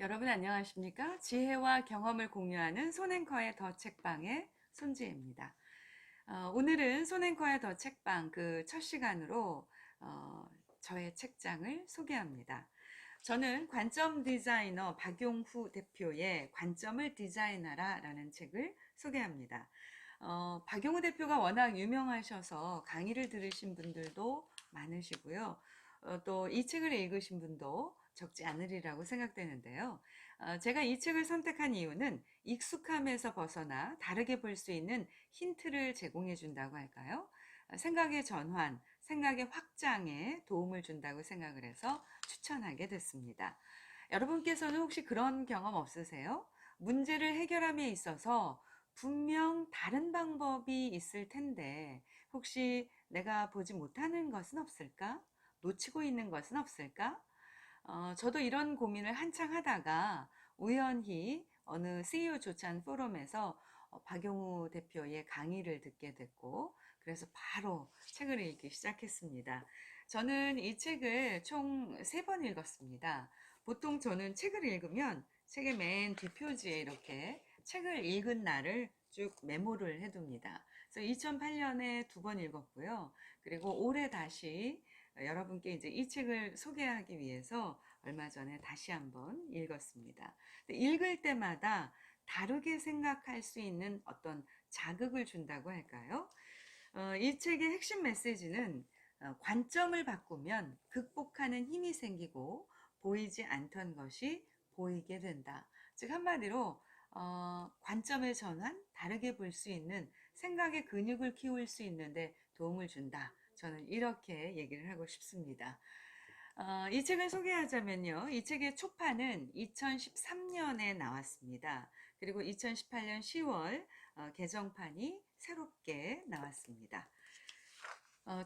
여러분 안녕하십니까? 지혜와 경험을 공유하는 손앵커의 더 책방의 손지혜입니다. 오늘은 손앵커의 더 책방 그 첫 시간으로 저의 책장을 소개합니다. 저는 관점 디자이너 박용후 대표의 관점을 디자인하라 라는 책을 소개합니다. 박용후 대표가 워낙 유명하셔서 강의를 들으신 분들도 많으시고요. 또 이 책을 읽으신 분도 적지 않으리라고 생각되는데요. 제가 이 책을 선택한 이유는 익숙함에서 벗어나 다르게 볼 수 있는 힌트를 제공해 준다고 할까요? 생각의 전환, 생각의 확장에 도움을 준다고 생각을 해서 추천하게 됐습니다. 여러분께서는 혹시 그런 경험 없으세요? 문제를 해결함에 있어서 분명 다른 방법이 있을 텐데 혹시 내가 보지 못하는 것은 없을까? 놓치고 있는 것은 없을까? 저도 이런 고민을 한창 하다가 우연히 어느 CEO 조찬 포럼에서 박용우 대표의 강의를 듣게 됐고, 그래서 바로 책을 읽기 시작했습니다. 저는 이 책을 총 3번 읽었습니다. 보통 저는 책을 읽으면 책의 맨 뒷표지에 이렇게 책을 읽은 날을 쭉 메모를 해둡니다. 그래서 2008년에 2번 읽었고요. 그리고 올해 다시 여러분께 이제 이 책을 소개하기 위해서 얼마 전에 다시 한번 읽었습니다. 읽을 때마다 다르게 생각할 수 있는 어떤 자극을 준다고 할까요? 이 책의 핵심 메시지는 관점을 바꾸면 극복하는 힘이 생기고 보이지 않던 것이 보이게 된다. 즉 한마디로 관점의 전환, 다르게 볼 수 있는 생각의 근육을 키울 수 있는데 도움을 준다. 저는 이렇게 얘기를 하고 싶습니다. 이 책을 소개하자면요. 이 책의 초판은 2013년에 나왔습니다. 그리고 2018년 10월 개정판이 새롭게 나왔습니다.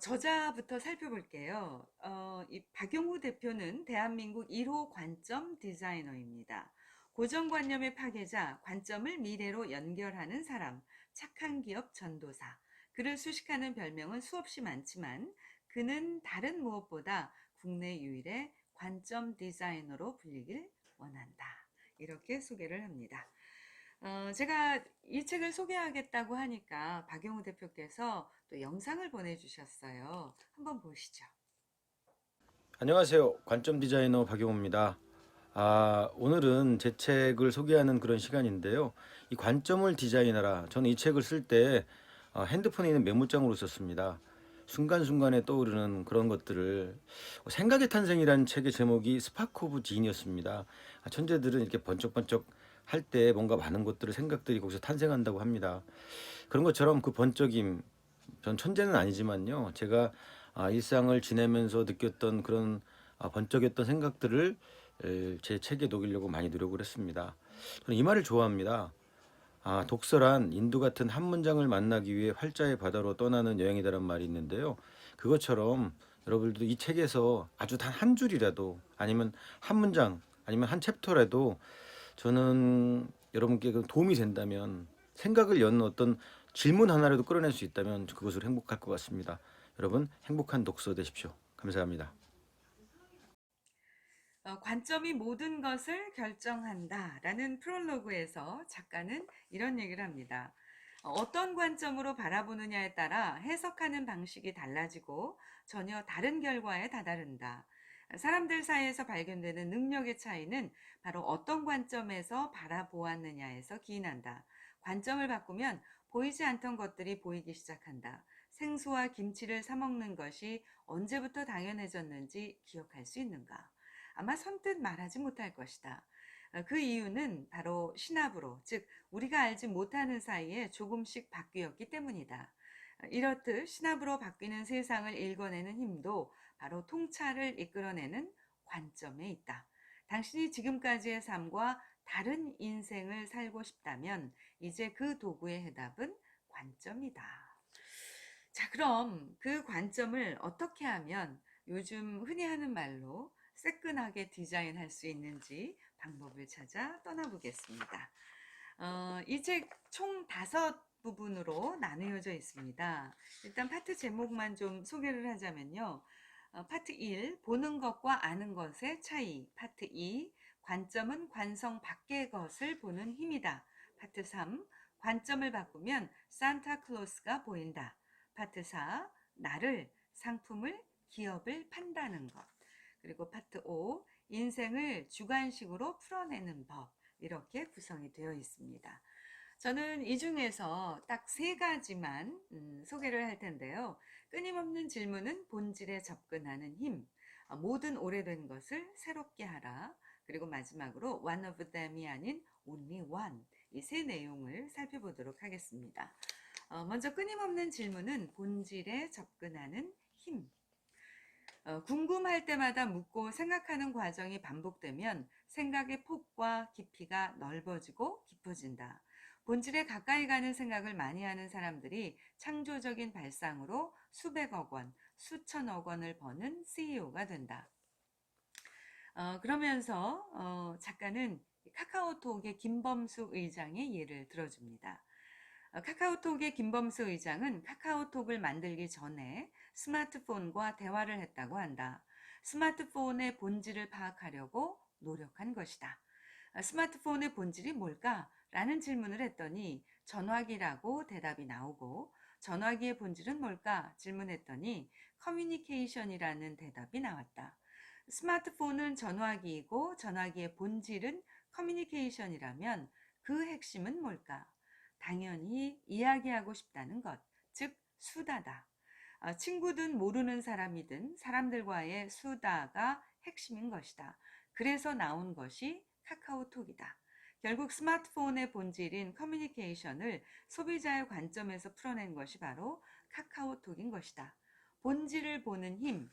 저자부터 살펴볼게요. 이 박용우 대표는 대한민국 1호 관점 디자이너입니다. 고정관념의 파괴자, 관점을 미래로 연결하는 사람, 착한 기업 전도사. 그를 수식하는 별명은 수없이 많지만 그는 다른 무엇보다 국내 유일의 관점 디자이너로 불리길 원한다. 이렇게 소개를 합니다. 제가 이 책을 소개하겠다고 하니까 박용우 대표께서 또 영상을 보내주셨어요. 한번 보시죠. 안녕하세요. 관점 디자이너 박용호입니다. 오늘은 제 책을 소개하는 그런 시간인데요. 이 관점을 디자인하라. 저는 이 책을 쓸 때 핸드폰에 있는 메모장으로 썼습니다. 순간순간에 떠오르는 그런 것들을 생각의 탄생이라는 책의 제목이 스파크 오브 지니어스입니다. 천재들은 이렇게 번쩍번쩍 할 때 뭔가 많은 것들을 생각들이 거기서 탄생한다고 합니다. 그런 것처럼 그 번쩍임, 전 천재는 아니지만요. 제가 일상을 지내면서 느꼈던 그런 번쩍였던 생각들을 제 책에 녹이려고 많이 노력을 했습니다. 저는 이 말을 좋아합니다. 독서란 인도 같은 한 문장을 만나기 위해 활자의 바다로 떠나는 여행이다란 말이 있는데요. 그것처럼 여러분들도 이 책에서 아주 단 한 줄이라도 아니면 한 문장 아니면 한 챕터라도 저는 여러분께 도움이 된다면 생각을 여는 어떤 질문 하나라도 끌어낼 수 있다면 그것으로 행복할 것 같습니다. 여러분 행복한 독서 되십시오. 감사합니다. 관점이 모든 것을 결정한다 라는 프롤로그에서 작가는 이런 얘기를 합니다. 어떤 관점으로 바라보느냐에 따라 해석하는 방식이 달라지고 전혀 다른 결과에 다다른다. 사람들 사이에서 발견되는 능력의 차이는 바로 어떤 관점에서 바라보았느냐에서 기인한다. 관점을 바꾸면 보이지 않던 것들이 보이기 시작한다. 생수와 김치를 사 먹는 것이 언제부터 당연해졌는지 기억할 수 있는가? 아마 선뜻 말하지 못할 것이다. 그 이유는 바로 시나브로, 즉 우리가 알지 못하는 사이에 조금씩 바뀌었기 때문이다. 이렇듯 시나브로 바뀌는 세상을 읽어내는 힘도 바로 통찰을 이끌어내는 관점에 있다. 당신이 지금까지의 삶과 다른 인생을 살고 싶다면 이제 그 도구의 해답은 관점이다. 자, 그럼 그 관점을 어떻게 하면 요즘 흔히 하는 말로 새끈하게 디자인할 수 있는지 방법을 찾아 떠나보겠습니다. 이 책 총 5부분으로 나누어져 있습니다. 일단 파트 제목만 좀 소개를 하자면요. 파트 1, 보는 것과 아는 것의 차이. 파트 2, 관점은 관성 밖의 것을 보는 힘이다. 파트 3. 관점을 바꾸면 산타클로스가 보인다. 파트 4. 나를, 상품을, 기업을 판다는 것. 그리고 파트 5. 인생을 주관식으로 풀어내는 법. 이렇게 구성이 되어 있습니다. 저는 이 중에서 딱 3가지만 소개를 할 텐데요. 끊임없는 질문은 본질에 접근하는 힘, 모든 오래된 것을 새롭게 하라, 그리고 마지막으로 one of them이 아닌 only one, 이 3내용을 살펴보도록 하겠습니다. 먼저 끊임없는 질문은 본질에 접근하는 힘. 궁금할 때마다 묻고 생각하는 과정이 반복되면 생각의 폭과 깊이가 넓어지고 깊어진다. 본질에 가까이 가는 생각을 많이 하는 사람들이 창조적인 발상으로 수백억 원, 수천억 원을 버는 CEO가 된다. 그러면서 작가는 카카오톡의 김범수 의장의 예를 들어줍니다. 카카오톡의 김범수 의장은 카카오톡을 만들기 전에 스마트폰과 대화를 했다고 한다. 스마트폰의 본질을 파악하려고 노력한 것이다. 스마트폰의 본질이 뭘까? 라는 질문을 했더니 전화기라고 대답이 나오고, 전화기의 본질은 뭘까? 질문했더니 커뮤니케이션이라는 대답이 나왔다. 스마트폰은 전화기이고 전화기의 본질은 커뮤니케이션이라면 그 핵심은 뭘까? 당연히 이야기하고 싶다는 것, 즉 수다다. 친구든 모르는 사람이든 사람들과의 수다가 핵심인 것이다. 그래서 나온 것이 카카오톡이다. 결국 스마트폰의 본질인 커뮤니케이션을 소비자의 관점에서 풀어낸 것이 바로 카카오톡인 것이다. 본질을 보는 힘,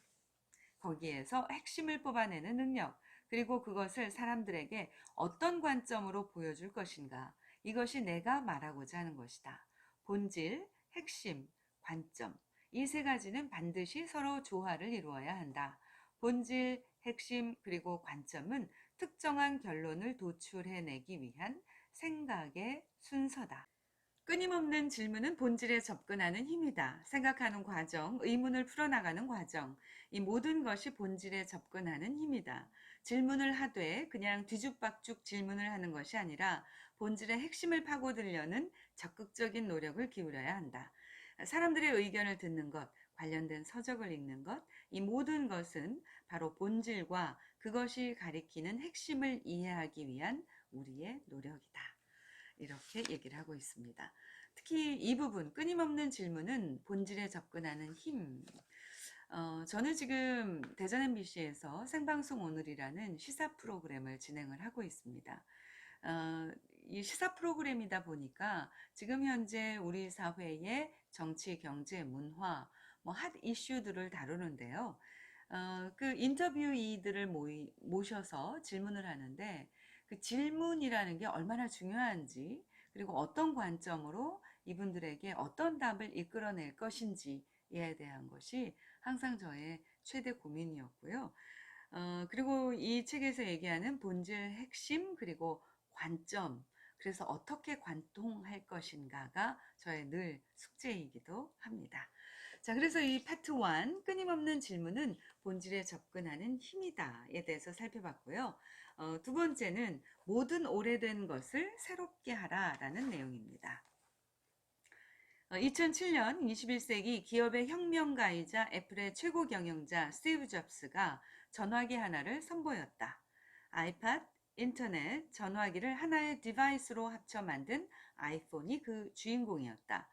거기에서 핵심을 뽑아내는 능력, 그리고 그것을 사람들에게 어떤 관점으로 보여줄 것인가, 이것이 내가 말하고자 하는 것이다. 본질, 핵심, 관점, 이 3가지는 반드시 서로 조화를 이루어야 한다. 본질, 핵심, 그리고 관점은 특정한 결론을 도출해내기 위한 생각의 순서다. 끊임없는 질문은 본질에 접근하는 힘이다. 생각하는 과정, 의문을 풀어나가는 과정, 이 모든 것이 본질에 접근하는 힘이다. 질문을 하되 그냥 뒤죽박죽 질문을 하는 것이 아니라 본질의 핵심을 파고들려는 적극적인 노력을 기울여야 한다. 사람들의 의견을 듣는 것, 관련된 서적을 읽는 것, 이 모든 것은 바로 본질과 그것이 가리키는 핵심을 이해하기 위한 우리의 노력이다. 이렇게 얘기를 하고 있습니다. 특히 이 부분, 끊임없는 질문은 본질에 접근하는 힘. 저는 지금 대전 MBC에서 생방송 오늘이라는 시사 프로그램을 진행을 하고 있습니다. 이 시사 프로그램이다 보니까 지금 현재 우리 사회의 정치, 경제, 문화, 핫 이슈들을 다루는데요. 그 인터뷰이들을 모셔서 질문을 하는데 그 질문이라는 게 얼마나 중요한지, 그리고 어떤 관점으로 이분들에게 어떤 답을 이끌어낼 것인지에 대한 것이 항상 저의 최대 고민이었고요. 그리고 이 책에서 얘기하는 본질, 핵심, 그리고 관점, 그래서 어떻게 관통할 것인가가 저의 늘 숙제이기도 합니다. 자, 그래서 이 파트 1, 끊임없는 질문은 본질에 접근하는 힘이다에 대해서 살펴봤고요. 2번째는 모든 오래된 것을 새롭게 하라라는 내용입니다. 2007년 21세기 기업의 혁명가이자 애플의 최고 경영자 스티브 잡스가 전화기 하나를 선보였다. 아이팟, 인터넷, 전화기를 하나의 디바이스로 합쳐 만든 아이폰이 그 주인공이었다.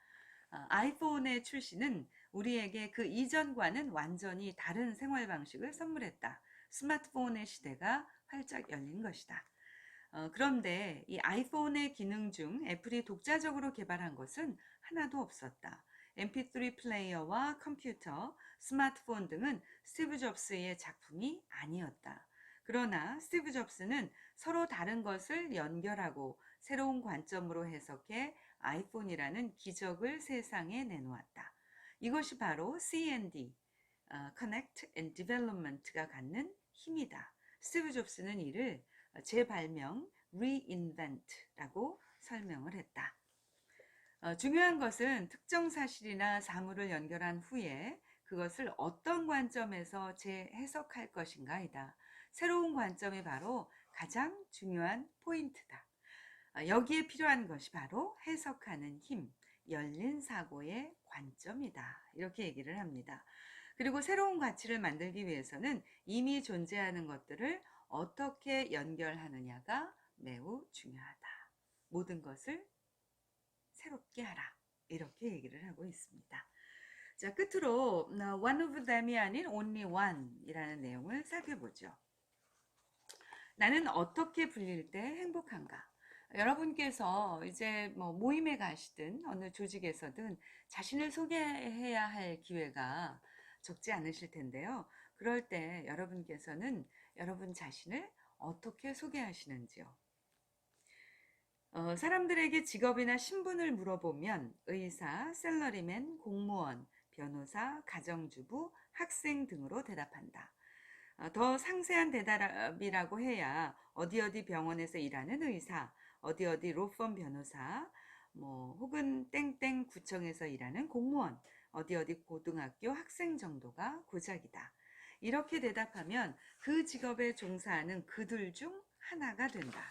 아이폰의 출시는 우리에게 그 이전과는 완전히 다른 생활 방식을 선물했다. 스마트폰의 시대가 활짝 열린 것이다. 그런데 이 아이폰의 기능 중 애플이 독자적으로 개발한 것은 하나도 없었다. MP3 플레이어와 컴퓨터, 스마트폰 등은 스티브 잡스의 작품이 아니었다. 그러나 스티브 잡스는 서로 다른 것을 연결하고 새로운 관점으로 해석해 아이폰이라는 기적을 세상에 내놓았다. 이것이 바로 C&D, Connect and Development가 갖는 힘이다. 스티브 잡스는 이를 재발명, reinvent라고 설명을 했다. 중요한 것은 특정 사실이나 사물을 연결한 후에 그것을 어떤 관점에서 재해석할 것인가이다. 새로운 관점이 바로 가장 중요한 포인트다. 여기에 필요한 것이 바로 해석하는 힘, 열린 사고의 관점이다. 이렇게 얘기를 합니다. 그리고 새로운 가치를 만들기 위해서는 이미 존재하는 것들을 어떻게 연결하느냐가 매우 중요하다. 모든 것을 새롭게 하라. 이렇게 얘기를 하고 있습니다. 자, 끝으로 one of them이 아닌 only one 이라는 내용을 살펴보죠. 나는 어떻게 불릴 때 행복한가? 여러분께서 이제 뭐 모임에 가시든 어느 조직에서든 자신을 소개해야 할 기회가 적지 않으실 텐데요. 그럴 때 여러분께서는 여러분 자신을 어떻게 소개하시는지요? 사람들에게 직업이나 신분을 물어보면 의사, 샐러리맨, 공무원, 변호사, 가정주부, 학생 등으로 대답한다. 더 상세한 대답이라고 해야 어디 어디 병원에서 일하는 의사, 어디 어디 로펌 변호사, 뭐 혹은 땡땡 구청에서 일하는 공무원, 어디 어디 고등학교 학생 정도가 고작이다. 이렇게 대답하면 그 직업에 종사하는 그들 중 하나가 된다.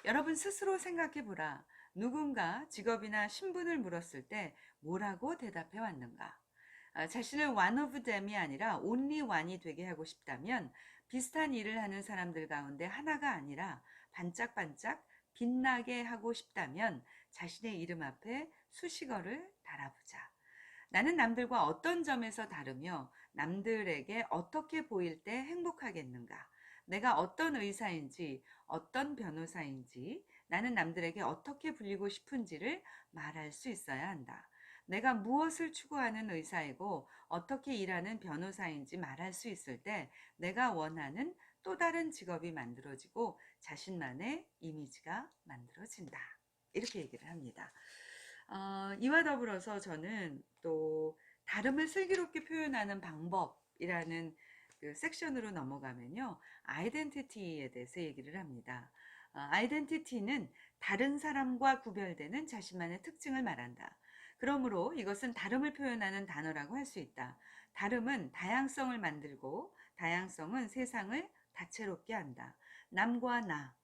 여러분 스스로 생각해 보라. 누군가 직업이나 신분을 물었을 때 뭐라고 대답해 왔는가? 자신을 one of them이 아니라 only one이 되게 하고 싶다면 비슷한 일을 하는 사람들 가운데 하나가 아니라 반짝반짝 빛나게 하고 싶다면 자신의 이름 앞에 수식어를 달아보자. 나는 남들과 어떤 점에서 다르며 남들에게 어떻게 보일 때 행복하겠는가? 내가 어떤 의사인지, 어떤 변호사인지, 나는 남들에게 어떻게 불리고 싶은지를 말할 수 있어야 한다. 내가 무엇을 추구하는 의사이고 어떻게 일하는 변호사인지 말할 수 있을 때 내가 원하는 또 다른 직업이 만들어지고 자신만의 이미지가 만들어진다. 이렇게 얘기를 합니다. 이와 더불어서 저는 또 다름을 슬기롭게 표현하는 방법이라는 그 섹션으로 넘어가면요. 아이덴티티에 대해서 얘기를 합니다. 아이덴티티는 다른 사람과 구별되는 자신만의 특징을 말한다. 그러므로 이것은 다름을 표현하는 단어라고 할 수 있다. 다름은 다양성을 만들고 다양성은 세상을 다채롭게 한다. 남과 나,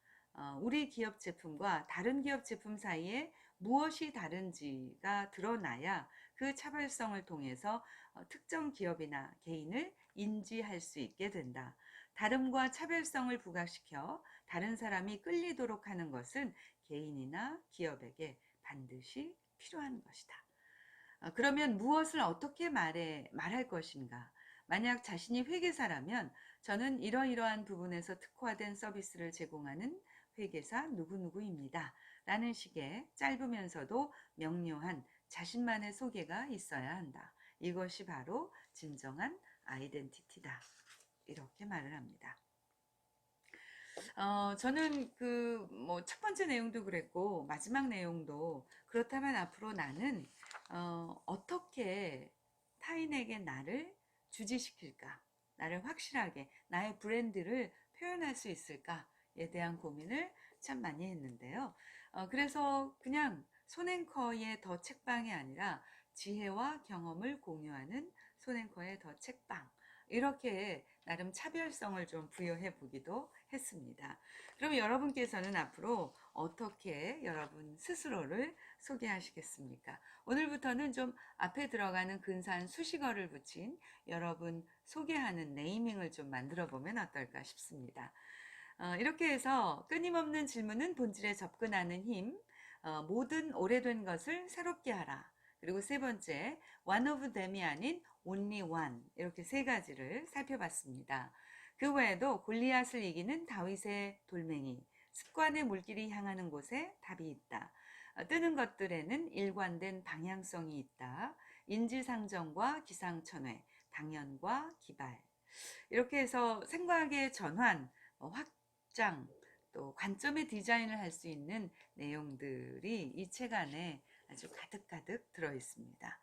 우리 기업 제품과 다른 기업 제품 사이에 무엇이 다른지가 드러나야 그 차별성을 통해서 특정 기업이나 개인을 인지할 수 있게 된다. 다름과 차별성을 부각시켜 다른 사람이 끌리도록 하는 것은 개인이나 기업에게 반드시 필요한 것이다. 그러면 무엇을 어떻게 말할 것인가? 만약 자신이 회계사라면 저는 이러이러한 부분에서 특화된 서비스를 제공하는 회계사 누구누구입니다. 라는 식의 짧으면서도 명료한 자신만의 소개가 있어야 한다. 이것이 바로 진정한 아이덴티티다. 이렇게 말을 합니다. 저는 그 뭐 첫 번째 내용도 그랬고 마지막 내용도 그렇다면 앞으로 나는 어떻게 타인에게 나를 주지시킬까? 나를 확실하게 나의 브랜드를 표현할 수 있을까에 대한 고민을 참 많이 했는데요. 그래서 그냥 손앵커의 더 책방이 아니라 지혜와 경험을 공유하는 손앵커의 더 책방 이렇게 나름 차별성을 좀 부여해 보기도 했습니다. 그럼 여러분께서는 앞으로 어떻게 여러분 스스로를 소개하시겠습니까? 오늘부터는 좀 앞에 들어가는 근사한 수식어를 붙인 여러분 소개하는 네이밍을 좀 만들어 보면 어떨까 싶습니다. 이렇게 해서 끊임없는 질문은 본질에 접근하는 힘, 모든 오래된 것을 새롭게 하라. 그리고 세 번째, one of them이 아닌 only one. 이렇게 세 가지를 살펴봤습니다. 그 외에도 골리앗을 이기는 다윗의 돌멩이, 습관의 물길이 향하는 곳에 답이 있다. 뜨는 것들에는 일관된 방향성이 있다. 인지상정과 기상천외, 당연과 기발. 이렇게 해서 생각의 전환, 확장, 또 관점의 디자인을 할 수 있는 내용들이 이 책 안에 아주 가득가득 들어 있습니다.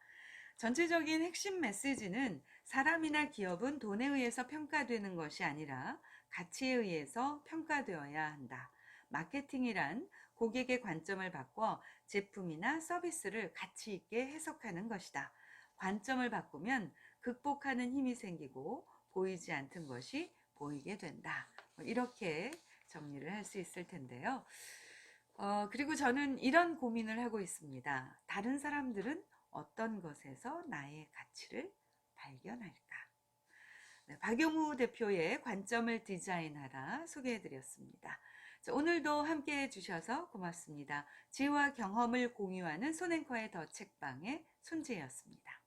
전체적인 핵심 메시지는 사람이나 기업은 돈에 의해서 평가되는 것이 아니라 가치에 의해서 평가되어야 한다. 마케팅이란 고객의 관점을 바꿔 제품이나 서비스를 가치 있게 해석하는 것이다. 관점을 바꾸면 극복하는 힘이 생기고 보이지 않던 것이 보이게 된다. 이렇게 정리를 할 수 있을 텐데요. 그리고 저는 이런 고민을 하고 있습니다. 다른 사람들은 어떤 것에서 나의 가치를 발견할까? 네, 박용우 대표의 관점을 디자인하라 소개해드렸습니다. 자, 오늘도 함께 해주셔서 고맙습니다. 지혜와 경험을 공유하는 손앵커의 더 책방의 손지혜였습니다.